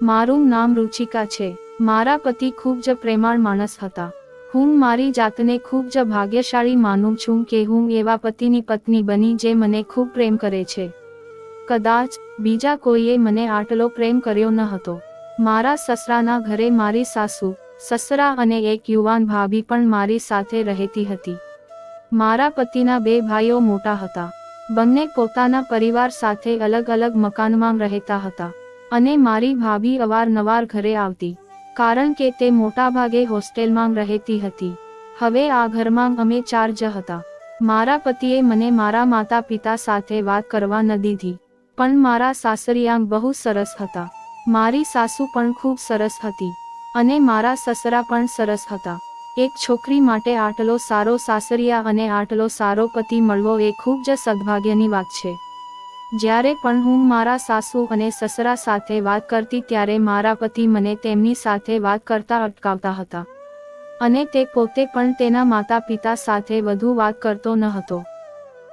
મારું નામ રુચિકા છે. મારા પતિ ખૂબ જ પ્રેમાળ માણસ હતા. હું મારી જાતને ખૂબ જ ભાગ્યશાળી માનું છું કે હું એવા પતિની પત્ની બની જે મને ખૂબ પ્રેમ કરે છે. કદાચ બીજા કોઈએ મને આટલો પ્રેમ કર્યો ન હતો. મારા સસરાના ઘરે મારી સાસુ, સસરા અને એક યુવાન ભાભી પણ મારી સાથે રહેતી હતી. મારા પતિના 2 ભાઈઓ મોટા હતા. બંને પોતાના પરિવાર સાથે અલગ અલગ મકાનમાં રહેતા હતા અને મારી ભાભી અવારનવાર ઘરે આવતી, કારણ કે તે મોટાભાગે હોસ્ટેલમાં રહેતી હતી. હવે આ ઘરમાં અમે 4 જ હતા. મારા પતિએ મને મારા માતા પિતા સાથે વાત કરવા ન દીધી, પણ મારા સાસરિયાં બહુ સરસ હતા. મારી સાસુ પણ ખૂબ સરસ હતી અને મારા સસરા પણ સરસ હતા. એક છોકરી માટે આટલો સારો સાસરિયા અને આટલો સારો પતિ મળવો એ ખૂબ જ સદભાગ્યની વાત છે. જ્યારે પણ હું મારા સાસુ અને સસરા સાથે વાત કરતી ત્યારે મારા પતિ મને તેમની સાથે વાત કરતા અટકાવતા હતા અને તે પોતે પણ તેના માતા પિતા સાથે વધુ વાત કરતો ન હતો.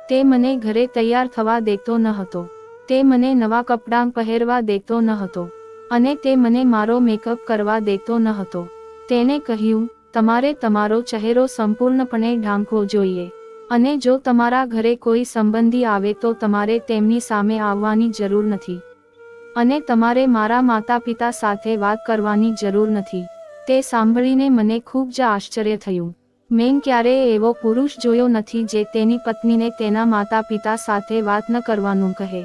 તે મને ઘરે તૈયાર થવા દેતો ન હતો. તે મને નવા કપડાં પહેરવા દેતો ન હતો અને તે મને મારો મેકઅપ કરવા દેતો ન હતો. તેણે કહ્યું, તમારે તમારો ચહેરો સંપૂર્ણપણે ઢાંકવો જોઈએ અને જો તમારા ઘરે કોઈ સંબંધી આવે તો તમારે તેમની સામે આવવાની જરૂર નથી અને તમારે મારા માતા પિતા સાથે વાત કરવાની જરૂર નથી. તે સાંભળીને મને ખૂબ જ આશ્ચર્ય થયું. મેં ક્યારેય એવો પુરુષ જોયો નથી જે તેની પત્નીને તેના માતા પિતા સાથે વાત ન કરવાનું કહે.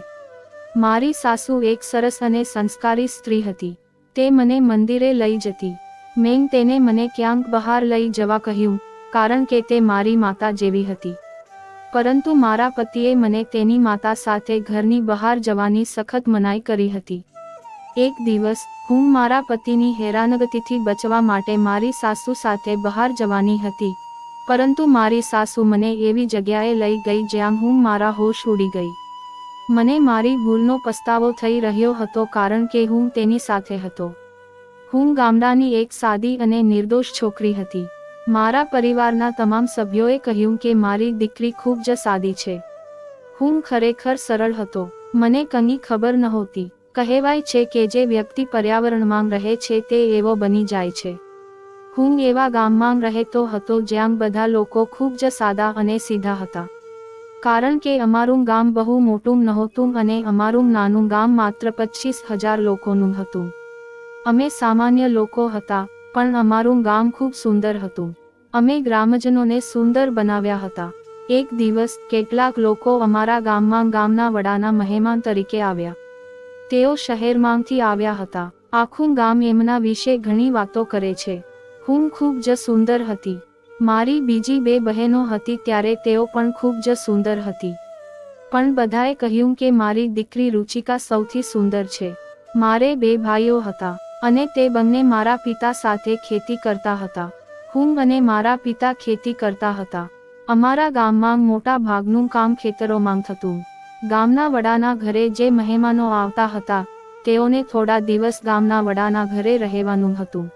મારી સાસુ એક સરસ અને સંસ્કારી સ્ત્રી હતી. તે મને મંદિરે લઈ જતી. મેં તેને મને ક્યાંક બહાર લઈ જવા કહ્યું, કારણ કે તે મારી માતા જેવી હતી. પરંતુ મારા પતિએ મને તેની માતા સાથે ઘરની બહાર જવાની સખત મનાઈ કરી હતી. એક દિવસ હું મારા પતિની હેરાનગતિથી બચવા માટે મારી સાસુ સાથે બહાર જવાની હતી, પરંતુ મારી સાસુ મને એવી જગ્યાએ લઈ ગઈ જ્યાં હું મારા હોશ ઉડી ગઈ. મને મારી ભૂલનો પસ્તાવો થઈ રહ્યો હતો કારણ કે હું તેની સાથે હતો. હું ગામડાની એક સાદી અને નિર્દોષ છોકરી હતી. મારા પરિવારના તમામ સભ્યોએ કહ્યું કે મારી દીકરી ખૂબ જ સાદી છે. હું ખરેખર સરળ હતો. મને કંઈ ખબર નહોતી. કહેવાય છે કે જે વ્યક્તિ પર્યાવરણમાં રહે છે તે એવો બની જાય છે. હું એવા ગામમાં રહેતો હતો જ્યાં બધા લોકો ખૂબ જ સાદા અને સીધા હતા. કારણ કે અમારું ગામ બહુ મોટું નહોતું અને અમારું નાનું ગામ માત્ર 25,000 લોકોનું હતું. અમે સામાન્ય લોકો હતા, પણ અમારું ગામ ખૂબ સુંદર હતું. અમે ગ્રામજનોને સુંદર બનાવ્યા હતા. એક દિવસ કેટલાક લોકો અમારા ગામમાં ગામના વડાના મહેમાન તરીકે આવ્યા. તેઓ શહેરમાંથી આવ્યા હતા. આખું ગામ એમના વિશે ઘણી વાતો કરે છે. હું ખૂબ જ સુંદર હતી. મારી બીજી 2 બહેનો હતી ત્યારે તેઓ પણ ખૂબ જ સુંદર હતી. પણ બધાએ કહ્યું કે મારી દીકરી રુચિકા સૌથી સુંદર છે. મારે 2 ભાઈઓ હતા અને તે બંને મારા પિતા સાથે ખેતી કરતા હતા. હું અને મારા પિતા ખેતી કરતા હતા. અમારા ગામમાં મોટા ભાગનું કામ ખેતરોમાં થતું. ગામના વડાના ઘરે જે મહેમાનો આવતા હતા તેઓને થોડા દિવસ ગામના વડાના ઘરે રહેવાનું હતું.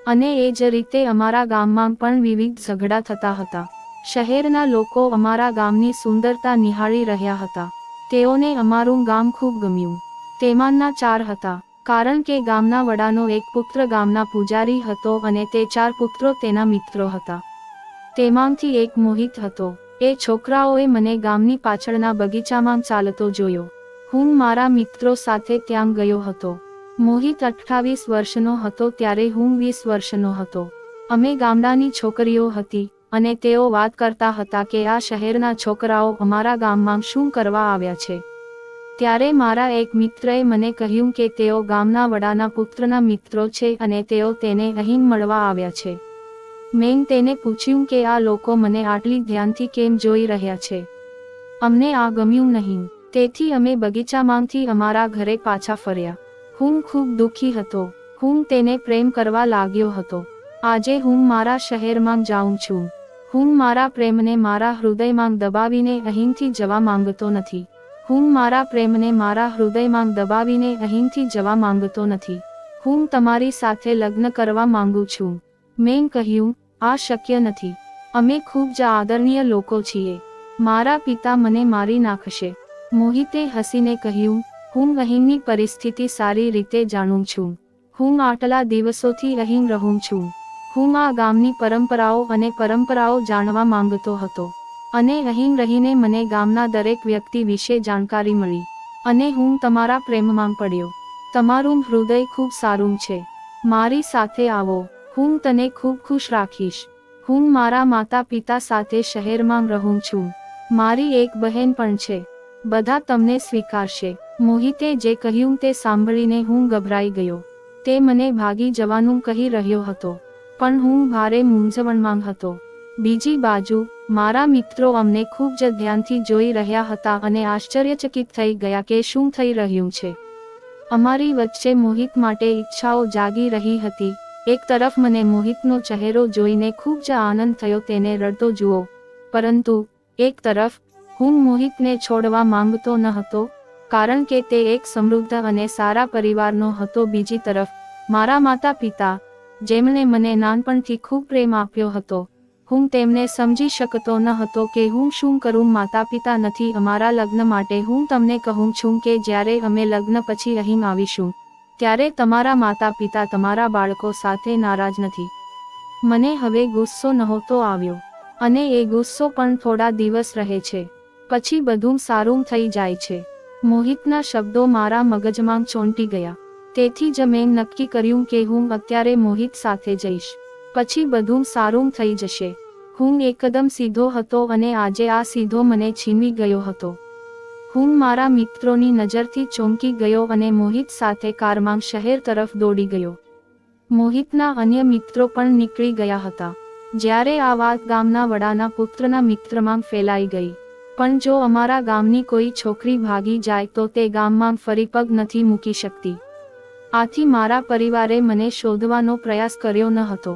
અને એ જ રીતે અમારા ગામમાં પણ વિવિધ ઝઘડા થતા હતા. શહેરના લોકો અમારા ગામની સુંદરતા નિહાળી રહ્યા હતા. તેઓને અમારું ગામ ખૂબ ગમ્યું. તેમાંના 4 હતા, કારણ કે ગામના વડાનો એક પુત્ર ગામના પૂજારી હતો અને તે 4 પુત્રો તેના મિત્રો હતા. તેમાંથી એક મોહિત હતો. એ છોકરાઓએ મને ગામની પાછળના બગીચામાં ચાલતો જોયો. હું મારા મિત્રો સાથે ત્યાં ગયો હતો. મોહિત 28 વર્ષનો હતો ત્યારે હું 20 વર્ષનો હતો. અમે ગામડાની છોકરીઓ હતી અને તેઓ વાત કરતા હતા કે આ શહેરના છોકરાઓ અમારા ગામમાં શું કરવા આવ્યા છે. ત્યારે મારા એક મિત્રએ મને કહ્યું કે તેઓ ગામના વડાના પુત્રના મિત્રો છે અને તેઓ તેને અહીં મળવા આવ્યા છે. મેં તેને પૂછ્યું કે આ લોકો મને આટલી ધ્યાનથી કેમ જોઈ રહ્યા છે. અમને આ ગમ્યું નહીં. તેથી અમે બગીચામાંથી અમારા ઘરે પાછા ફર્યા. હું ખૂબ દુઃખી હતો. હું તેને પ્રેમ કરવા લાગ્યો હતો. આજે હું મારા શહેરમાં જાઉં છું. હું મારા પ્રેમને મારા હૃદયમાં દબાવીને અહીંથી જવા માંગતો નથી. હું મારા પ્રેમને મારા હૃદયમાં દબાવીને અહીંથી જવા માંગતો નથી. હું તમારી સાથે લગ્ન કરવા માંગુ છું. મેં કહ્યું, આ શક્ય નથી. અમે ખૂબ જ આદરણીય લોકો છીએ. મારા પિતા મને મારી નાખશે. મોહિતે હસીને કહ્યું, હું અહીંની પરિસ્થિતિ સારી રીતે જાણું છું. હું આટલા દિવસોથી અહીં રહું છું. હું આ ગામની પરંપરાઓ જાણવા માંગતો હતો. અને અહીં રહીને મને ગામના દરેક વ્યક્તિ વિશે જાણકારી મળી. અને હું તમારા પ્રેમમાં પડ્યો. તમારું હૃદય ખૂબ સારું છે. મારી સાથે આવો. હું તને ખૂબ ખુશ રાખીશ. હું મારા માતા પિતા સાથે શહેરમાં રહું છું. મારી એક બહેન પણ છે. બધા તમને સ્વીકારશે. મોહિતે જે કહ્યું તે સાંભળીને હું ગભરાઈ ગયો. તે મને ભાગી જવાનું કહી રહ્યો હતો, પણ હું ભારે મૂંઝવણમાં હતો. બીજી બાજુ મારા મિત્રો અમને ખૂબ જ ધ્યાનથી જોઈ રહ્યા હતા અને આશ્ચર્યચકિત થઈ ગયા કે શું થઈ રહ્યું છે. અમારી વચ્ચે મોહિત માટે ઈચ્છાઓ જાગી રહી હતી. એક તરફ મને મોહિતનો ચહેરો જોઈને ખૂબ જ આનંદ થયો, તેને રડતો જુઓ. પરંતુ એક તરફ હું મોહિતને છોડવા માંગતો ન હતો, કારણ કે તે એક સમૃદ્ધ અને સારા પરિવારનો હતો. બીજી તરફ મારા માતા પિતા, જેમણે મને નાનપણથી ખૂબ પ્રેમ આપ્યો હતો, હું તેમને સમજી શકતો ન હતો કે હું શું કરું. માતા પિતા નથી અમારા લગ્ન માટે. હું તમને કહું છું કે જ્યારે અમે લગ્ન પછી અહીં આવીશું ત્યારે તમારા માતા પિતા તમારા બાળકો સાથે નારાજ નથી. મને હવે ગુસ્સો નહોતો આવ્યો, અને એ ગુસ્સો પણ થોડા દિવસ રહે છે, પછી બધું સારું થઈ જાય છે. મોહિતના શબ્દો મારા મગજમાં ચોંટી ગયા. તેથી જ મેં નક્કી કર્યું કે હું અત્યારે મોહિત સાથે જઈશ. પછી બધું સારું થઈ જશે. હું એકદમ સીધો હતો અને આજે આ સીધો મને છીનવી ગયો હતો. હું મારા મિત્રોની નજરથી ચોંકી ગયો અને મોહિત સાથે કારમાં શહેર તરફ દોડી ગયો. મોહિતના અન્ય મિત્રો પણ નીકળી ગયા હતા. જ્યારે આ વાત ગામના વડાના પુત્રના મિત્રમાં ફેલાઈ ગઈ. પણ જો અમારા ગામની કોઈ છોકરી ભાગી જાય તો તે ગામમાં ફરી પગ નથી મૂકી શકતી. આથી મારા પરિવારે મને શોધવાનો પ્રયાસ કર્યો ન હતો,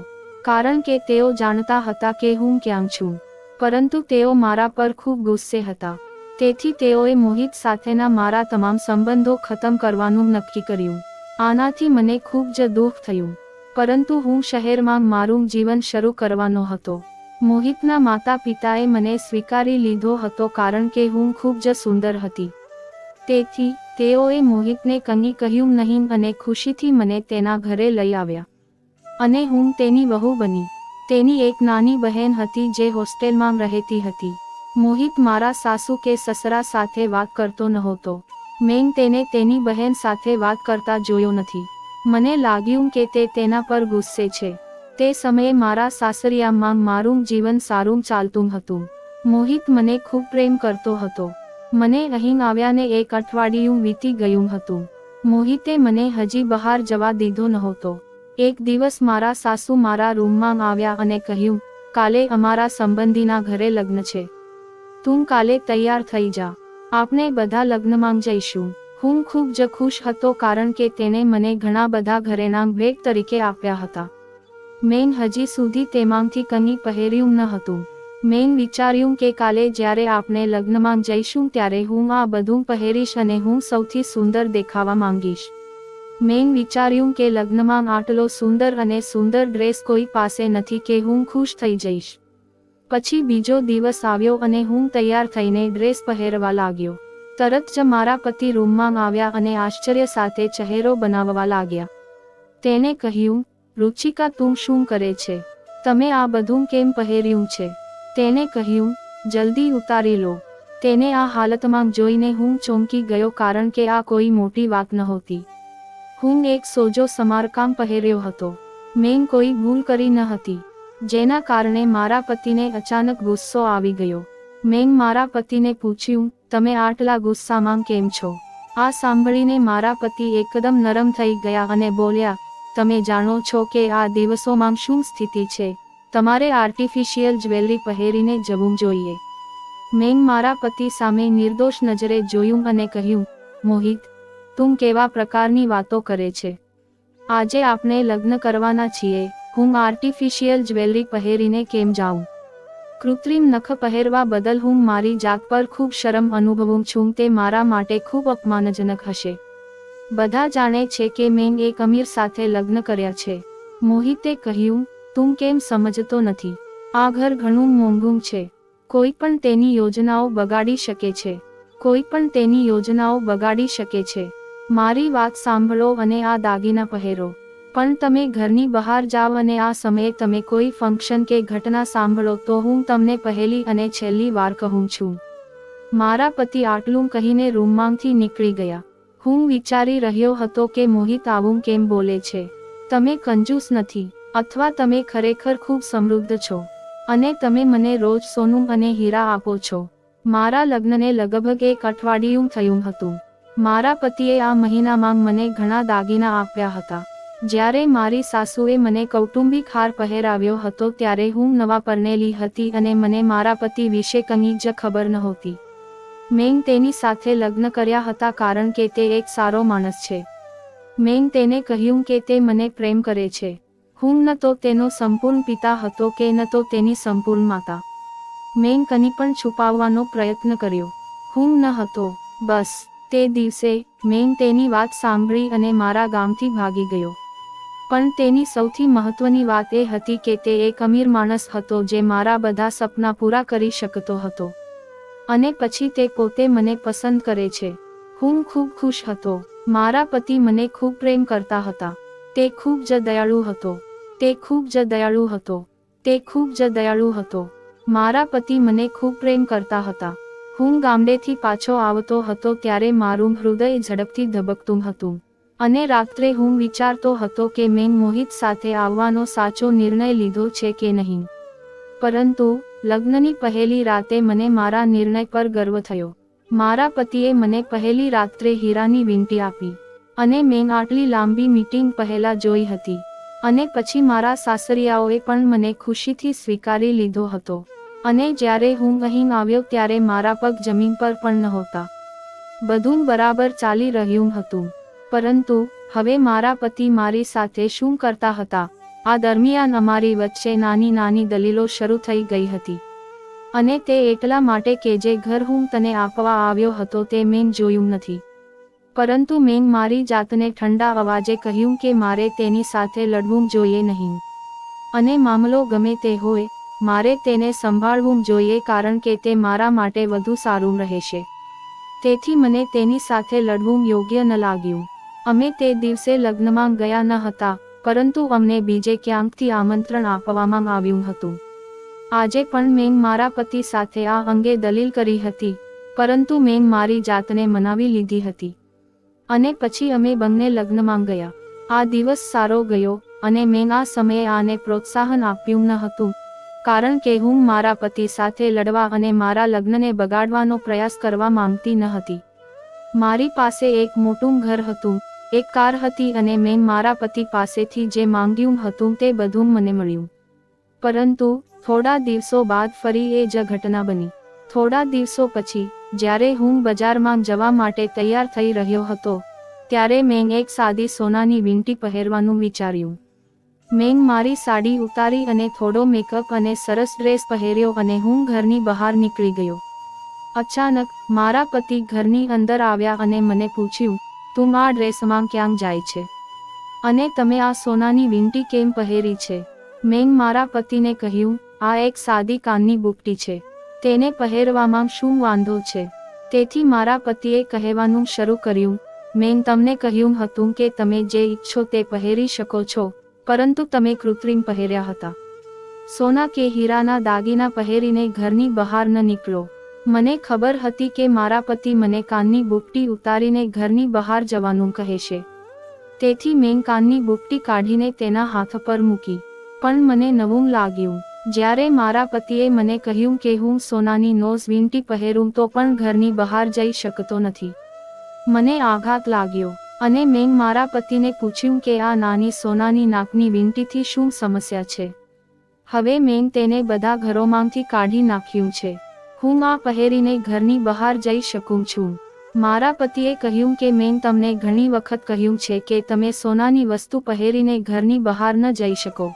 કારણ કે તેઓ જાણતા હતા કે હું ક્યાં છું. પરંતુ તેઓ મારા પર ખૂબ ગુસ્સે હતા. તેથી તેઓએ મોહિત સાથેના મારા તમામ સંબંધો ખતમ કરવાનું નક્કી કર્યું. આનાથી મને ખૂબ જ દુઃખ થયું, પરંતુ હું શહેરમાં મારું જીવન શરૂ કરવાનો હતો. મોહિતના માતા પિતાએ મને સ્વીકારી લીધો હતો કારણ કે હું ખૂબ જ સુંદર હતી. તેથી તેઓએ મોહિતને કંઈ કહ્યું નહીં અને ખુશીથી મને તેના ઘરે લઈ આવ્યા. અને હું તેની વહુ બની. તેની એક નાની બહેન હતી જે હોસ્ટેલમાં રહેતી હતી. મોહિત મારા સાસુ કે સસરા સાથે વાત કરતો નહોતો. મેં તેને તેની બહેન સાથે વાત કરતા જોયો નથી. મને લાગ્યું કે તે તેના પર ગુસ્સે છે. તે સમયે મારા સાસરિયામાં મારું જીવન સારું ચાલતું હતું. મોહિત મને ખૂબ પ્રેમ કરતો હતો. મને અહીં આવ્યાને એક અઠવાડિયું વીતી ગયું હતું. મોહિતે મને હજી બહાર જવા દીધો નહોતો. એક દિવસ મારા સાસુ મારા રૂમમાં આવ્યા અને કહ્યું, કાલે અમારા સંબંધીના ઘરે લગ્ન છે. તું કાલે તૈયાર થઈ જા. આપણે બધા લગ્નમાં જઈશું. હું ખૂબ જ ખુશ હતો કારણ કે તેને મને ઘણા બધા ઘરેણા ભેટ તરીકે આપ્યા હતા. મેં હજી સુધી તેમાંથી કંઈ પહેર્યું ન હતું. મેં વિચાર્યું કે કાલે જ્યારે આપણે લગ્નમાં જઈશું ત્યારે હું આ બધું પહેરીશ અને હું સૌથી સુંદર દેખાવા માંગીશ. મેં વિચાર્યું કે લગ્નમાં આટલો સુંદર અને સુંદર ડ્રેસ કોઈ પાસે નથી કે હું ખુશ થઈ જઈશ. પછી બીજો દિવસ આવ્યો અને હું તૈયાર થઈને ડ્રેસ પહેરવા લાગ્યો. તરત જ મારા પતિ રૂમમાં આવ્યા અને આશ્ચર્ય સાથે ચહેરો બનાવવા લાગ્યા. તેને કહ્યું, રુચિકા, તું શું કરે છે? તમે આ બધું કેમ પહેર્યું છે? તેને કહ્યું, જલ્દી ઉતારી લો. તેને આ હાલતમાં જોઈને હું ચોંકી ગયો કારણ કે આ કોઈ મોટી વાત નહોતી. હું એક સોજો સમારકામ પહેર્યો હતો. મેં કોઈ ભૂલ કરી ન હતી, જેના કારણે મારા પતિને અચાનક ગુસ્સો આવી ગયો. મેં મારા પતિને પૂછ્યું, તમે આટલા ગુસ્સામાં કેમ છો? આ સાંભળીને મારા પતિ એકદમ નરમ થઈ ગયા અને બોલ્યા, તમે જાણો છો કે આ દિવસોમાં શું સ્થિતિ છે. તમારે આર્ટિફિશિયલ જ્વેલરી પહેરીને જવું જોઈએ. મેં મારા પતિ સામે નિર્દોષ નજરે જોયું અને કહ્યું, મોહિત, તું કેવા પ્રકારની વાતો કરે છે? આજે આપણે લગ્ન કરવાના છીએ. હું આર્ટિફિશિયલ જ્વેલરી પહેરીને કેમ જાઉં? કૃત્રિમ નખ પહેરવા બદલ હું મારી જાત પર ખૂબ શરમ અનુભવું છું. તે મારા માટે ખૂબ અપમાનજનક હશે. બધા જાણે છે કે મેં એક અમીર સાથે લગ્ન કર્યા છે. મોહિતે કહ્યું, તું કેમ સમજતો નથી? આ ઘર ઘણું મોંઘું છે. કોઈ પણ તેની યોજનાઓ બગાડી શકે છે. કોઈ પણ તેની યોજનાઓ બગાડી શકે છે. મારી વાત સાંભળો અને આ દાગીના પહેરો. પણ તમે ઘરની બહાર જાઓ અને આ સમયે તમે કોઈ ફંક્શન કે ઘટના સાંભળો તો હું તમને પહેલી અને છેલ્લી વાર કહું છું. મારા પતિ આટલું કહીને રૂમમાંથી નીકળી ગયા. હું વિચારી રહ્યો હતો કે મોહિત આવું કેમ બોલે છે. તમે કંજૂસ નથી, અથવા તમે ખરેખર ખૂબ સમૃદ્ધ છો, અને તમે મને રોજ સોનું અને હીરા આપો છો. મારા લગ્નને લગભગ 1 અઠવાડિયું થયું હતું. મારા પતિએ આ મહિનામાં મને ઘણા દાગીના આપ્યા હતા. જ્યારે મારી સાસુએ મને કૌટુંબિક હાર પહેરાવ્યો હતો ત્યારે હું નવા પરણેલી હતી અને મને મારા પતિ વિશે કંઈ જ ખબર નહોતી. મેં તેની સાથે લગ્ન કર્યા હતા કારણ કે તે એક સારો માણસ છે. મેં તેને કહ્યું કે તે મને પ્રેમ કરે છે. હું ન તો તેનો સંપૂર્ણ પિતા હતો કે ન તો તેની સંપૂર્ણ માતા. મેં કંઈ પણ છુપાવવાનો પ્રયત્ન કર્યો. હું ન હતો. બસ તે દિવસે મેં તેની વાત સાંભળી અને મારા ગામથી ભાગી ગયો. પણ તેની સૌથી મહત્વની વાત એ હતી કે તે એક અમીર માણસ હતો જે મારા બધા સપના પૂરા કરી શકતો હતો. અને પછી તે પોતે મને પસંદ કરે છે. હું ખૂબ ખુશ હતો. મારા પતિ મને ખૂબ પ્રેમ કરતા હતા. તે ખૂબ જ દયાળુ હતો. તે ખૂબ જ દયાળુ હતો. તે ખૂબ જ દયાળુ હતો. મારા પતિ મને ખૂબ પ્રેમ કરતા હતા. હું ગામડેથી પાછો આવતો હતો ત્યારે મારું હૃદય ઝડપથી ધબકતું હતું. અને રાત્રે હું વિચારતો હતો કે મેં મોહિત સાથે આવવાનો સાચો નિર્ણય લીધો છે કે નહીં. પરંતુ લગ્નની પહેલી રાતે મને મારા નિર્ણય પર ગર્વ થયો. મારા પતિએ મને પહેલી રાત્રે હીરાની વીંટી આપી. અને મેં આટલી લાંબી મીટિંગ પહેલા જોઈ હતી. અને પછી મારા સાસરિયાઓએ પણ મને ખુશીથી સ્વીકારી લીધો હતો. અને જ્યારે હું અહીં આવ્યો ત્યારે મારા પગ જમીન પર પણ નહોતા. બધું બરાબર ચાલી રહ્યું હતું. પરંતુ હવે મારા પતિ મારી સાથે શું કરતા હતા? આ દરમિયાન અમારી વચ્ચે નાની નાની દલીલો શરૂ થઈ ગઈ હતી. અને તે એટલા માટે કે જે ઘર હું તને આપવા આવ્યો હતો તે મેં જોયું નથી. પરંતુ મેં મારી જાતને ઠંડા અવાજે કહ્યું કે મારે તેની સાથે લડવું જોઈએ નહીં. અને મામલો ગમે તે હોય, મારે તેને સંભાળવું જોઈએ કારણ કે તે મારા માટે વધુ સારું રહેશે. તેથી મને તેની સાથે લડવું યોગ્ય ન લાગ્યું. અમે તે દિવસે લગ્નમાં ગયા ન હતા, પરંતુ અમને બીજે ક્યાંકથી આમંત્રણ આપવામાં આવ્યું હતું. આજે પણ મેં મારા પતિ સાથે આ અંગે દલીલ કરી હતી, પરંતુ મેં મારી જાતને મનાવી લીધી હતી. અને પછી અમે બંને લગ્નમાં ગયા. આ દિવસ સારો ગયો, અને મેં આ સમયે આને પ્રોત્સાહન આપ્યું ન હતું, કારણ કે હું મારા પતિ સાથે લડવા અને મારા લગ્નને બગાડવાનો પ્રયાસ કરવા માંગતી ન હતી. મારી પાસે એક મોટું ઘર હતું, એક કાર હતી અને મેં મારા પતિ પાસેથી જે માંગ્યું હતું તે બધું મને મળ્યું. પરંતુ થોડા દિવસો બાદ ફરી એ જ ઘટના બની. થોડા દિવસો પછી જ્યારે હું બજારમાં જવા માટે તૈયાર થઈ રહ્યો હતો ત્યારે મેં એક સાદી સોનાની વીંટી પહેરવાનું વિચાર્યું. મેં મારી સાડી ઉતારી અને થોડો મેકઅપ અને સરસ ડ્રેસ પહેર્યો અને હું ઘરની બહાર નીકળી ગયો. અચાનક મારા પતિ ઘરની અંદર આવ્યા અને મને પૂછ્યું, તું આ ડ્રેસમાં ક્યાં જાય છે? અને તમે આ સોનાની વીંટી કેમ પહેરી છે? મેં મારા પતિને કહ્યું, આ એક સાદી કાનની બુટ્ટી છે. તેને પહેરવામાં શું વાંધો છે? તેથી મારા પતિએ કહેવાનું શરૂ કર્યું, મેં તમને કહ્યું હતું કે તમે જે ઈચ્છો તે પહેરી શકો છો, પરંતુ તમે કૃત્રિમ પહેર્યા હતા. સોના કે હીરાના દાગીના પહેરીને ઘરની બહાર ન નીકળો. મને ખબર હતી કે મારા પતિ મને કાનની બુટ્ટી ઉતારીને ઘરની બહાર જવાનું કહેશે. તેથી મેં કાનની બુટ્ટી કાઢીને તેના હાથ પર મૂકી. પણ મને નવું લાગ્યું. જ્યારે મારા પતિએ મને કહ્યું કે હું સોનાની નોઝ વીંટી પહેરું તો પણ ઘરની બહાર જઈ શકતો નથી. મને આઘાત લાગ્યો, અને મેં મારા પતિને પૂછ્યું કે આ નાની સોનાની નાકની વીંટીથી શું સમસ્યા છે. હવે મેં તેને બધા ઘરોમાંથી કાઢી નાખ્યું છે. હું આ પહેરીને ઘરની બહાર જઈ શકું છું. મારા પતિએ કહ્યું કે મેં તમને ઘણી વખત કહ્યું છે કે તમે સોનાની વસ્તુ પહેરીને ઘરની બહાર ન જઈ શકો.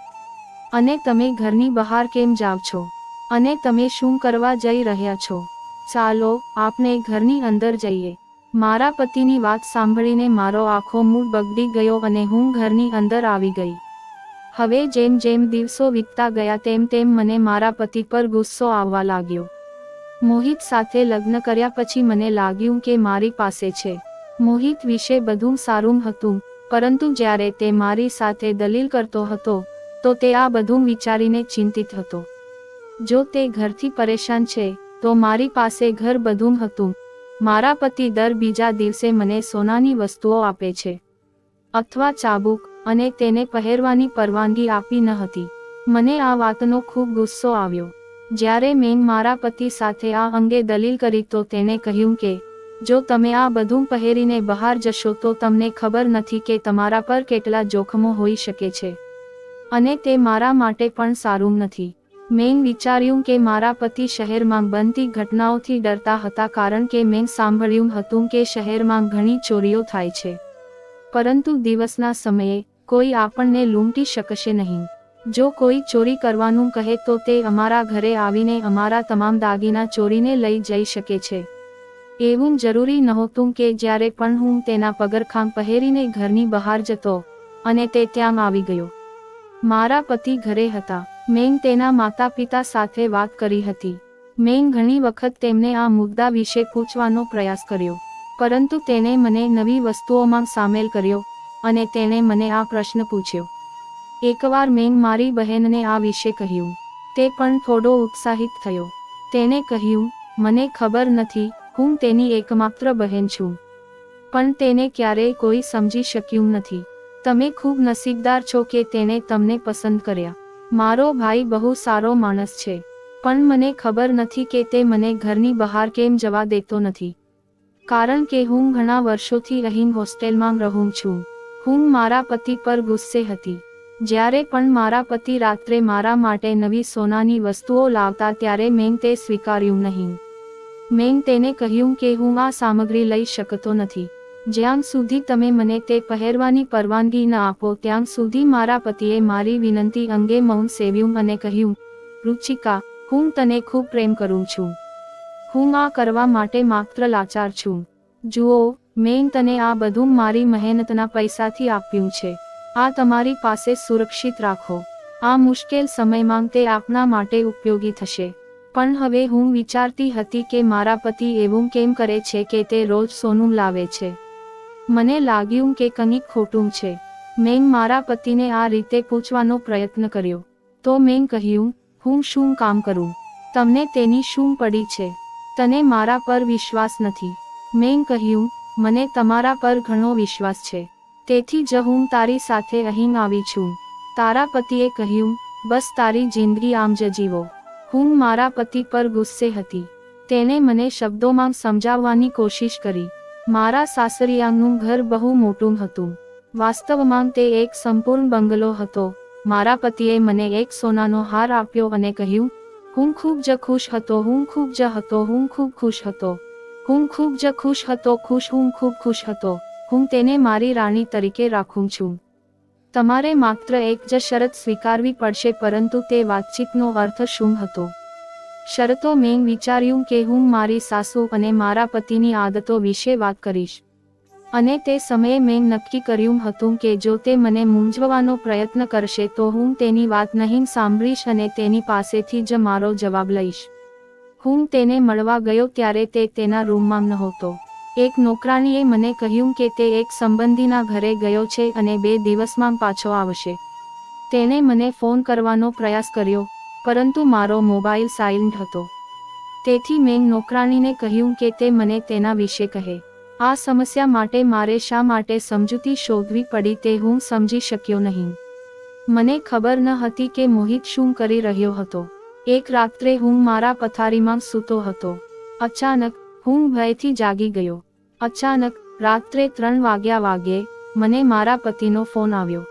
અને તમે ઘરની બહાર કેમ જાવ છો? અને તમે શું કરવા જઈ રહ્યા છો? ચાલો આપણે ઘરની અંદર જઈએ. મારા પતિની વાત સાંભળીને મારો આખો મૂડ બગડી ગયો અને હું ઘરની અંદર આવી ગઈ. હવે જેમ જેમ દિવસો વીતતા ગયા તેમ તેમ મને મારા પતિ પર ગુસ્સો આવવા લાગ્યો. મોહિત સાથે લગ્ન કર્યા પછી મને લાગ્યું કે મારી પાસે છે. મોહિત વિશે બધું સારું હતું, પરંતુ જ્યારે તે મારી સાથે દલીલ કરતો હતો તો તે આ બધું વિચારીને ચિંતિત હતો. જો તે ઘરથી પરેશાન છે તો મારી પાસે ઘર બધું હતું. મારા પતિ દર બીજા દિવસે મને સોનાની વસ્તુઓ આપે છે અથવા ચાબુક, અને તેને પહેરવાની પરવાનગી આપી ન હતી. મને આ વાતનો ખૂબ ગુસ્સો આવ્યો. જ્યારે મેં મારા પતિ સાથે આ અંગે દલીલ કરી તો તેણે કહ્યું કે જો તમે આ બધું પહેરીને બહાર જશો તો તમને ખબર નથી કે તમારા પર કેટલા જોખમો હોઈ શકે છે, અને તે મારા માટે પણ સારું નથી. મેં વિચાર્યું કે મારા પતિ શહેરમાં બનતી ઘટનાઓથી ડરતા હતા, કારણ કે મેં સાંભળ્યું હતું કે શહેરમાં ઘણી ચોરીઓ થાય છે, પરંતુ દિવસના સમયે કોઈ આપણને લૂંટી શકશે નહીં. જો કોઈ ચોરી કરવાનું કહે તો તે અમારા ઘરે આવીને અમારા તમામ દાગીના ચોરીને લઈ જઈ શકે છે. એવું જરૂરી નહોતું કે જ્યારે પણ હું તેના પગરખાં પહેરીને ઘરની બહાર જતો અને તે ત્યાં આવી ગયો. મારા પતિ ઘરે હતા. મેં તેના માતા પિતા સાથે વાત કરી હતી. મેં ઘણી વખત તેમને આ મુદ્દા વિશે પૂછવાનો પ્રયાસ કર્યો, પરંતુ તેણે મને નવી વસ્તુઓમાં સામેલ કર્યો અને તેણે મને આ પ્રશ્ન પૂછ્યો. એકવાર મેં મારી બહેનને આ વિશે કહ્યું. તે પણ થોડો ઉત્સાહિત થયો. તેણે કહ્યું, મને ખબર નથી, હું તેની એકમાત્ર બહેન છું, પણ તેને ક્યારેય કોઈ સમજી શક્યું નથી. તમે ખૂબ નસીબદાર છો કે તેણે તમને પસંદ કર્યા. મારો ભાઈ બહુ સારો માણસ છે, પણ મને ખબર નથી કે તે મને ઘરની બહાર કેમ જવા દેતો નથી, કારણ કે હું ઘણા વર્ષોથી અહીં હોસ્ટેલમાં રહું છું. હું મારા પતિ પર ગુસ્સે હતી. જ્યારે પણ મારા પતિ રાત્રે મારા માટે નવી સોનાની વસ્તુઓ લાવતા ત્યારે મેં તે સ્વીકાર્યું નહીં. મેં તેને કહ્યું કે હું આ સામગ્રી લઈ શકતો નથી. જ્યાં સુધી તમે મને તે પહેરવાની પરવાનગી ન આપો ત્યાં સુધી. મારા પતિએ મારી વિનંતી અંગે મૌન સેવ્યું અને કહ્યું, રુચિકા, હું તને ખૂબ પ્રેમ કરું છું. હું આ કરવા માટે માત્ર લાચાર છું. જુઓ, મેં તને આ બધું મારી મહેનતના પૈસાથી આપ્યું છે. આ તમારી પાસે સુરક્ષિત રાખો. આ મુશ્કેલ સમયમાં તે આપના માટે ઉપયોગી થશે. પણ હવે હું વિચારતી હતી કે મારા પતિ એવું કેમ કરે છે કે તે રોજ સોનું લાવે છે. મને લાગ્યું કે કંઈક ખોટું છે. મેં મારા પતિને આ રીતે પૂછવાનો પ્રયત્ન કર્યો. તો મેં કહ્યું, હું શું કામ કરું? તમને તેની શું પડી છે? તને મારા પર વિશ્વાસ નથી? મેં કહ્યું, મને તમારા પર ઘણો વિશ્વાસ છે, તેથી જ હું તારી સાથે અહીં આવી છું. તારા પતિએ કહ્યું, બસ તારી જિંદગી આમ જ જીવો. હું મારા પતિ પર ગુસ્સે હતી. તેણે મને શબ્દોમાં સમજાવવાની કોશિશ કરી. મારા સાસરિયાનું ઘર બહુ મોટું હતું. વાસ્તવમાં તે એક સંપૂર્ણ બંગલો હતો. મારા પતિએ મને એક સોનાનો હાર આપ્યો અને કહ્યું, હું ખૂબ જ ખુશ હતો, હું ખૂબ જ હતો, હું ખૂબ ખુશ હતો, હું ખૂબ જ ખુશ હતો, હું ખૂબ ખુશ હતો. હું તેને મારી રાણી તરીકે રાખું છું. તમારે માત્ર એક જ શરત સ્વીકારવી પડશે. પરંતુ તે વાતચીતનો અર્થ શું હતો? શરતો? મેં વિચાર્યું કે હું મારી સાસુ અને મારા પતિની આદતો વિશે વાત કરીશ, અને તે સમયે મેં નક્કી કર્યું હતું કે જો તે મને મૂંઝવવાનો પ્રયત્ન કરશે તો હું તેની વાત નહીં સાંભળીશ અને તેની પાસેથી જ મારો જવાબ લઈશ. હું તેને મળવા ગયો ત્યારે તે તેના રૂમમાં નહોતો. એક નોકરાણીએ મને કહ્યું કે તે એક સંબંધીના ઘરે ગયો છે અને 2 દિવસમાં પાછો આવશે. તેણે મને ફોન કરવાનો પ્રયાસ કર્યો, પરંતુ મારો મોબાઈલ સાયલન્ટ હતો. તેથી મેં નોકરાણીને કહ્યું કે તે મને તેના વિશે કહે. આ સમસ્યા માટે મારે શા માટે સમજૂતી શોધવી પડી તે હું સમજી શક્યો નહીં. મને ખબર ન હતી કે મોહિત શું કરી રહ્યો હતો. એક રાત્રે હું મારા પથારીમાં સૂતો હતો. અચાનક હું ભયથી જાગી ગયો. અચાનક રાત્રે 3 વાગ્યે મને મારા પતિનો ફોન આવ્યો.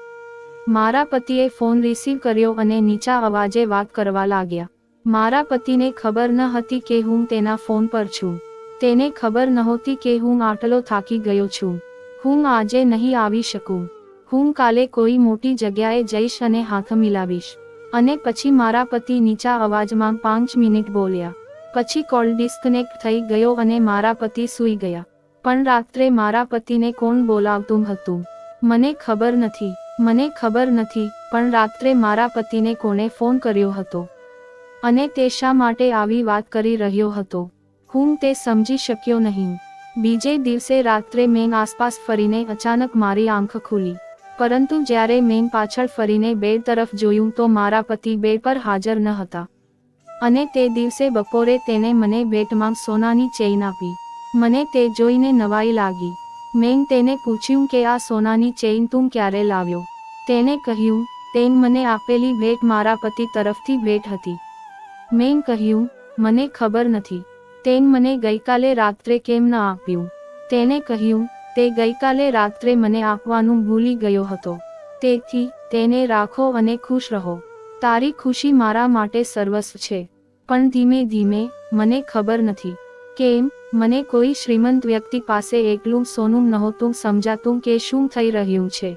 મારા પતિએ ફોન રિસીવ કર્યો અને નીચા અવાજે વાત કરવા લાગ્યા. મારા પતિને ખબર ન હતી કે હું તેના ફોન પર છું. તેને ખબર નહોતી કે હું આટલો થાકી ગયો છું. હું આજે નહીં આવી શકું. હું કાલે કોઈ મોટી જગ્યાએ જઈશ અને હાથ મિલાવીશ. અને પછી મારા પતિ નીચા અવાજમાં 5 મિનિટ બોલ્યા. પછી કોલ ડિસ્કનેક્ટ થઈ ગયો અને મારા પતિ સૂઈ ગયા. પણ રાત્રે મારા પતિને કોણ બોલાવતું હતું? મને ખબર નથી. મને ખબર નથી, પણ રાત્રે મારા પતિને કોણે ફોન કર્યો હતો? અને તે શા માટે આવી વાત કરી રહ્યો હતો હું તે સમજી શક્યો નહીં. બીજે દિવસે રાત્રે મેં આસપાસ ફરીને અચાનક મારી આંખ ખુલી, પરંતુ જ્યારે મેં પાછળ ફરીને બેડ તરફ જોયું તો મારા પતિ બેડ પર હાજર ન હતા. અને તે દિવસે બપોરે તેને મને ભેટમાં સોનાની ચેઇન આપી. મને તે જોઈને નવાઈ લાગી. મેં તેને પૂછ્યું કે આ સોનાની ચેઇન તું ક્યારે લાવ્યો? તેને કહ્યું, તેન મને આપેલી ભેટ મારા પતિ તરફથી ભેટ હતી. મેં કહ્યું, મને ખબર નથી. તેન મને ગઈકાલે રાત્રે કેમ ન આપ્યું? તેને કહ્યું, તે ગઈકાલે રાત્રે મને આપવાનું ભૂલી ગયો હતો. તેથી તેને રાખો અને ખુશ રહો. તારી ખુશી મારા માટે સર્વસ્વ છે. પણ ધીમે ધીમે મને ખબર નથી કેમ મને કોઈ શ્રીમંત વ્યક્તિ પાસે એકલું સોનું નહોતું સમજાતું કે શું થઈ રહ્યું છે.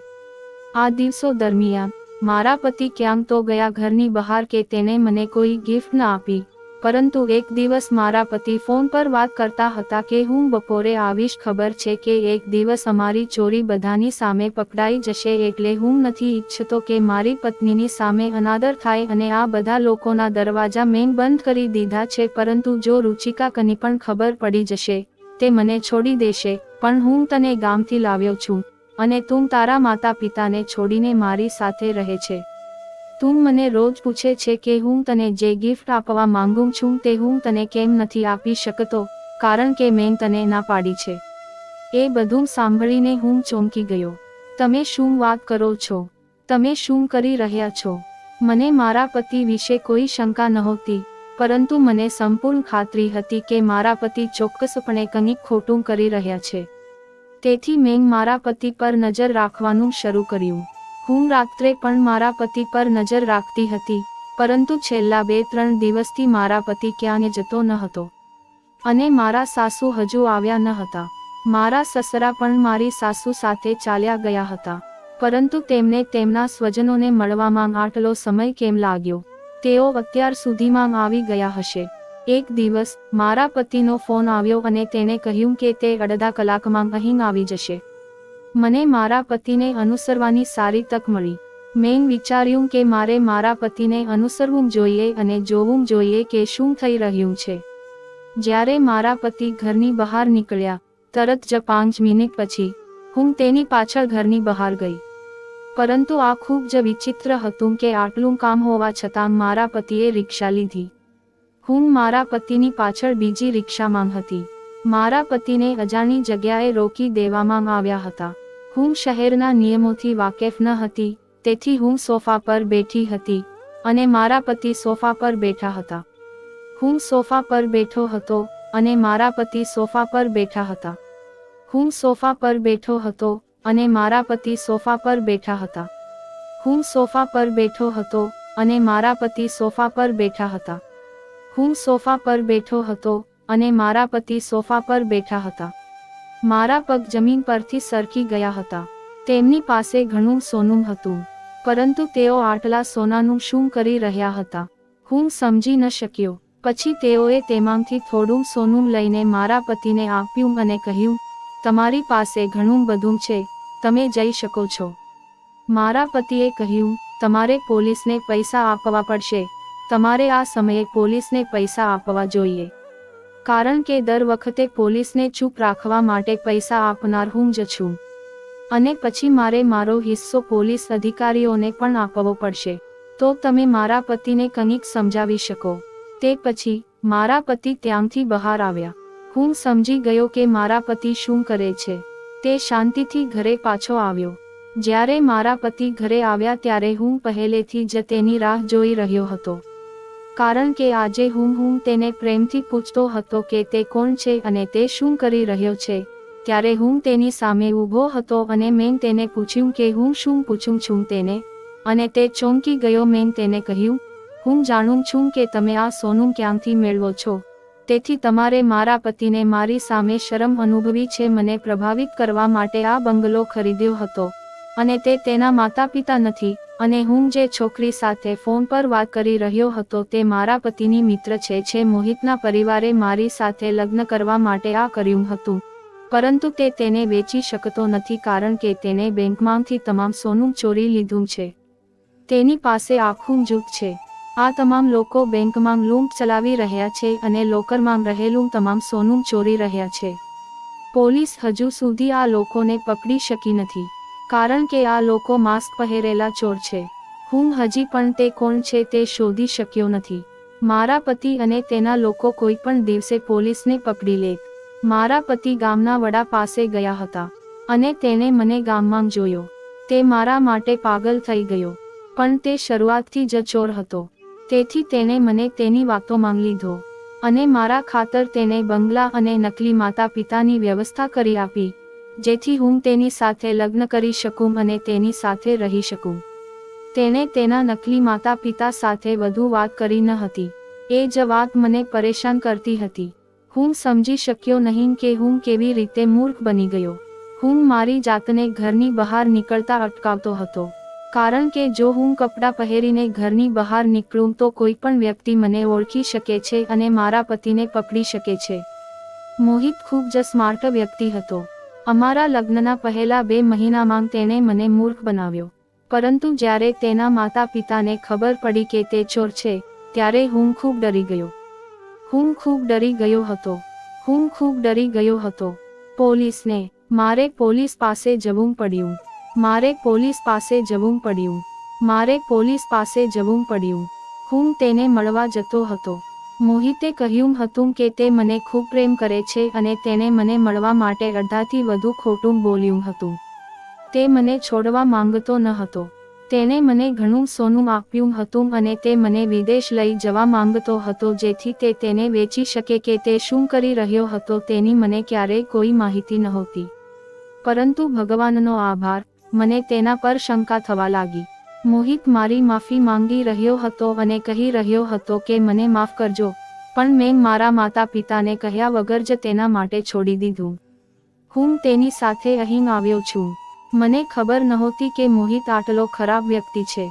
આ દિવસો દરમિયાન મારા પતિ ક્યાંક તો ગયા ઘરની બહાર કે તેને મને કોઈ ગિફ્ટ ન આપી. પરંતુ એક દિવસ મારા પતિ ફોન પર વાત કરતા હતા કે હું બપોરે આવીશ. ખબર છે કે એક દિવસ અમારી ચોરી બધાની સામે પકડાઈ જશે, એટલે હું નથી ઈચ્છતો કે મારી પત્નીની સામે અનાદર થાય અને આ બધા લોકોના દરવાજા મેં બંધ કરી દીધા છે. પરંતુ જો રુચિકા કની પણ ખબર પડી જશે, તે મને છોડી દેશે. પણ હું તને ગામથી લાવ્યો છું અને તું તારા માતા પિતાને છોડીને મારી સાથે રહે છે. તું મને રોજ પૂછે છે કે હું તને જે ગિફ્ટ આપવા માંગુ છું તે હું તને કેમ નથી આપી શકતો, કારણ કે મેં તને ના પાડી છે. એ બધું સાંભળીને હું ચોંકી ગયો. તમે શું વાત કરો છો? તમે શું કરી રહ્યા છો? મને મારા પતિ વિશે કોઈ શંકા નહોતી, પરંતુ મને સંપૂર્ણ ખાતરી હતી કે મારા પતિ ચોક્કસપણે કંઈક ખોટું કરી રહ્યા છે. તેથી મેં મારા પતિ પર નજર રાખવાનું શરૂ કર્યું. હું રાત્રે પણ મારા પતિ પર નજર રાખતી હતી, પરંતુ છેલ્લા 2-3 દિવસથી મારા પતિ ક્યાંય જતો ન હતો. અને મારા સાસુ હજુ આવ્યા ન હતા. મારા સસરા પણ મારી સાસુ સાથે ચાલ્યા ગયા હતા. પરંતુ તેમને તેમના સ્વજનોને મળવામાં આટલો સમય કેમ લાગ્યો? તેઓ અત્યાર સુધીમાં આવી ગયા હશે. એક દિવસ મારા પતિનો ફોન આવ્યો અને તેણે કહ્યું કે તે અડધા કલાકમાં અહીં આવી જશે. મને મારા પતિને અનુસરવાની સારી તક મળી. મેં વિચાર્યું કે મારે મારા પતિને અનુસરવું જોઈએ અને જોવું જોઈએ કે શું થઈ રહ્યું છે. જ્યારે મારા પતિ ઘરની બહાર નીકળ્યા, તરત જ 5 મિનિટ પછી હું તેની પાછળ ઘરની બહાર ગઈ. પરંતુ આ ખૂબ જ વિચિત્ર હતું કે આટલું કામ હોવા છતાં મારા પતિએ રિક્ષા લીધી. હું મારા પતિની પાછળ બીજી રિક્ષામાં હતી. મારા પતિને અજાણી જગ્યાએ રોકી દેવામાં આવ્યા હતા. હું શહેરના નિયમોથી વાકેફ ન હતી, તેથી હું સોફા પર બેઠી હતી અને મારા પતિ સોફા પર બેઠા હતા. હું સોફા પર બેઠો હતો અને મારા પતિ સોફા પર બેઠા હતા. હું સોફા પર બેઠો હતો અને મારા પતિ સોફા પર બેઠા હતા. હું સોફા પર બેઠો હતો અને મારા પતિ સોફા પર બેઠા હતા. હું સોફા પર બેઠો હતો અને મારા પતિ સોફા પર બેઠા હતા. મારા પગ જમીન પરથી સરકી ગયા હતા. તેમની પાસે ઘણું સોનું હતું, પરંતુ તેઓ આટલા સોનાનું શું કરી રહ્યા હતા? હું સમજી ન શક્યો. પછી તેઓએ તેમાંથી થોડું સોનું લઈને મારા પતિને આપ્યું અને કહ્યું, તમારી પાસે ઘણું બધું છે, તમે જઈ શકો છો. મારા પતિએ કહ્યું, તમારે પોલીસને પૈસા આપવા પડશે. તમારે આ સમયે પોલીસને પૈસા આપવા જોઈએ. કારણ કે દર વખતે પોલીસને ચૂપ રાખવા માટે પૈસા આપનાર હું જ છું. અને પછી મારે મારો હિસ્સો પોલીસ અધિકારીઓને પણ આપવો પડશે. તો તમે મારા પતિને કંઈક સમજાવી શકો. તે પછી મારા પતિ ત્યાંથી બહાર આવ્યા. હું સમજી ગયો કે મારા પતિ શું કરે છે. તે શાંતિથી ઘરે પાછો આવ્યો. જ્યારે મારા પતિ ઘરે આવ્યા ત્યારે હું પહેલેથી જ તેની રાહ જોઈ રહ્યો હતો. કારણ કે આજે હું તેને પ્રેમથી પૂછતો હતો કે તે કોણ છે અને તે શું કરી રહ્યો છે. ત્યારે હું તેની સામે ઊભો હતો અને મેં તેને પૂછ્યું કે હું શું પૂછું છું તેને, અને તે ચોંકી ગયો. મેં તેને કહ્યું, હું જાણું છું કે તમે આ સોનું ક્યાંથી મેળવો છો, તેથી તમારે મારા પતિને મારી સામે શરમ અનુભવી છે. મને પ્રભાવિત કરવા માટે આ બંગલો ખરીદ્યો હતો અને તે તેના માતા પિતા નથી. અને હું જે છોકરી સાથે ફોન પર વાત કરી રહ્યો હતો તે મારા પતિની મિત્ર છે. મોહિતના પરિવારે મારી સાથે લગ્ન કરવા માટે આ કર્યું હતું, પરંતુ તે તેને વેચી શકતો નથી કારણ કે તેને બેંકમાંથી તમામ સોનું ચોરી લીધું છે. તેની પાસે આખું જૂથ છે. આ તમામ લોકો બેંકમાં લૂંટ ચલાવી રહ્યા છે અને લોકરમાં રહેલું તમામ સોનું ચોરી રહ્યા છે. પોલીસ હજુ સુધી આ લોકોને પકડી શકી નથી, કારણ કે આ લોકો માસ્ક પહેરેલા ચોર છે. હું હજી પણ તે કોણ છે તે શોધી શક્યો નથી. મારા પતિ અને તેના લોકો કોઈ પણ દિવસે પોલીસને પકડી લેત. મારા પતિ ગામના વડા પાસે ગયા હતા અને તેને મને ગામમાં જોયો. તે મારા માટે પાગલ થઈ ગયો, પણ તે શરૂઆતથી જ ચોર હતો. તેથી તેણે મને તેની વાતોમાં લીધો અને મારા ખાતર તેને બંગલા અને નકલી માતા પિતાની વ્યવસ્થા કરી આપી, જેથી હું તેની સાથે લગ્ન કરી શકું અને તેની સાથે રહી શકું. તેણે તેના નકલી માતા પિતા સાથે વધુ વાત કરી ન હતી. એ જ વાત મને પરેશાન કરતી હતી. હું સમજી શક્યો નહીં કે હું કેવી રીતે મૂર્ખ બની ગયો. હું મારી જાતને ઘરની બહાર નીકળતા અટકાવતો હતો, કારણ કે જો હું કપડાં પહેરીને ઘરની બહાર નીકળું તો કોઈ પણ વ્યક્તિ મને ઓળખી શકે છે અને મારા પતિને પકડી શકે છે. મોહિત ખૂબ જ સ્માર્ટ વ્યક્તિ હતો. અમારા લગ્નના પહેલા 2 મહિનામાં તેણે મને મૂર્ખ બનાવ્યો. પરંતુ જ્યારે તેના માતા પિતાને ખબર પડી કે તે ચોર છે, ત્યારે હું ખૂબ ડરી ગયો. હું ખૂબ ડરી ગયો હતો. હું ખૂબ ડરી ગયો હતો. મારે પોલીસ પાસે જવું પડ્યું. મારે પોલીસ પાસે જવું પડ્યું. મારે પોલીસ પાસે જવું પડ્યું. હું તેને મળવા જતો હતો. મોહિતે કહ્યું હતું કે તે મને ખૂબ પ્રેમ કરે છે અને તેને મને મળવા માટે અડધાથી વધુ ખોટું બોલ્યું હતું. તે મને છોડવા માંગતો ન હતો. તેણે મને ઘણું સોનું આપ્યું હતું અને તે મને વિદેશ લઈ જવા માંગતો હતો, જેથી તે તેને વેચી શકે કે તે શું કરી રહ્યો હતો તેની મને ક્યારેય કોઈ માહિતી નહોતી. પરંતુ ભગવાનનો આભાર, મને તેના પર શંકા થવા લાગી. મોહિત મારી માફી માંગી રહ્યો હતો અને કહી રહ્યો હતો કે મને માફ કરજો, પણ મેં મારા માતા પિતાને કહ્યા વગર જ તેના માટે છોડી દીધું. હું તેની સાથે અહીં આવ્યો છું. મને ખબર નહોતી કે મોહિત આટલો ખરાબ વ્યક્તિ છે.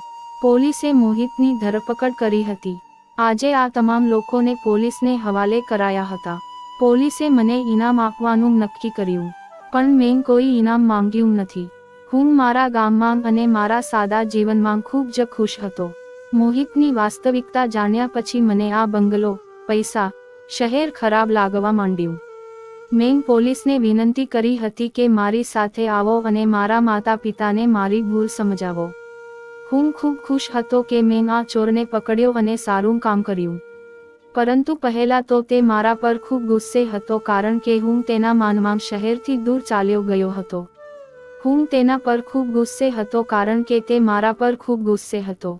પોલીસે મોહિતની ધરપકડ કરી હતી. આજે આ તમામ લોકોને પોલીસને હવાલે કરાયા હતા. પોલીસે મને ઇનામ આપવાનું નક્કી કર્યું, પણ મેં કોઈ ઇનામ માંગ્યું નથી. હું મારા ગામમાં અને મારા સાદા જીવનમાં ખૂબ જ ખુશ હતો. મોહિતની વાસ્તવિકતા જાણ્યા પછી મને આ બંગલો, પૈસા, શહેર ખરાબ લાગવા માંડ્યું. મેં પોલીસને વિનંતી કરી હતી કે મારી સાથે આવો અને મારા માતા પિતાને મારી ભૂલ સમજાવો. હું ખૂબ ખુશ હતો કે મેં આ ચોરને પકડ્યો અને સારું કામ કર્યું. પરંતુ પહેલા તો તે મારા પર ખૂબ ગુસ્સે હતો, કારણ કે હું તેના માનમાં શહેરથી દૂર ચાલ્યો ગયો હતો. હું તેના પર ખૂબ ગુસ્સે હતો કારણ કે તે મારા પર ખૂબ ગુસ્સે હતો.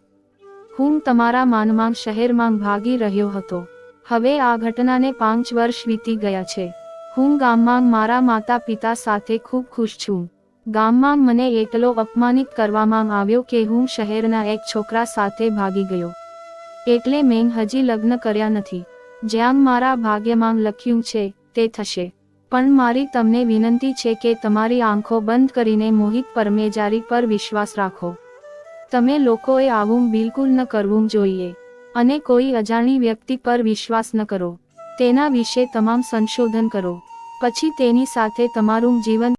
હું તમારા માનમાં શહેરમાં ભાગી રહ્યો હતો. હવે આ ઘટનાને 5 વર્ષ વીતી ગયા છે. હું ગામમાં મારા માતા પિતા સાથે ખૂબ ખુશ છું. ગામમાં મને એટલો અપમાનિત કરવામાં આવ્યો કે હું શહેરના એક છોકરા સાથે ભાગી ગયો. એટલે મેં હજી લગ્ન કર્યા નથી. જ્યાં મારા ભાગ્યમાં લખ્યું છે તે થશે. પણ મારી તમને વિનંતી છે કે તમારી આંખો બંધ કરીને મોહિત પરમેજારી પર વિશ્વાસ રાખો. તમે લોકોએ આવું બિલકુલ ન કરવું જોઈએ અને કોઈ અજાણી વ્યક્તિ પર વિશ્વાસ ન કરો. તેના વિશે તમામ સંશોધન કરો, પછી તેની સાથે તમારું જીવન